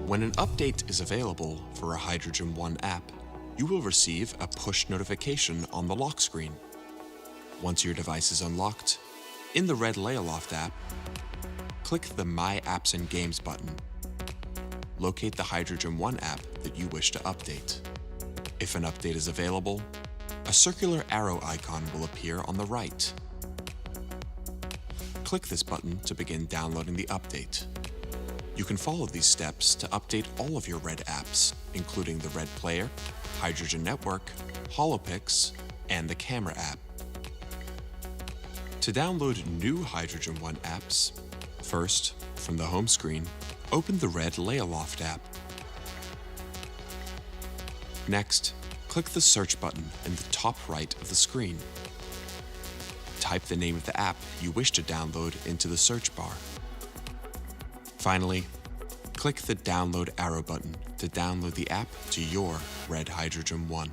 When an update is available for a Hydrogen One app, you will receive a push notification on the lock screen. Once your device is unlocked, in the Red Layaloft app, click the My Apps and Games button. Locate the Hydrogen One app that you wish to update. If an update is available, a circular arrow icon will appear on the right. Click this button to begin downloading the update. You can follow these steps to update all of your Red apps, including the Red Player, Hydrogen Network, HoloPix, and the Camera app. To download new Hydrogen One apps, first, from the home screen, open the Red Layaloft app. Next, click the search button in the top right of the screen. Type the name of the app you wish to download into the search bar. Finally, click the download arrow button to download the app to your Red Hydrogen One.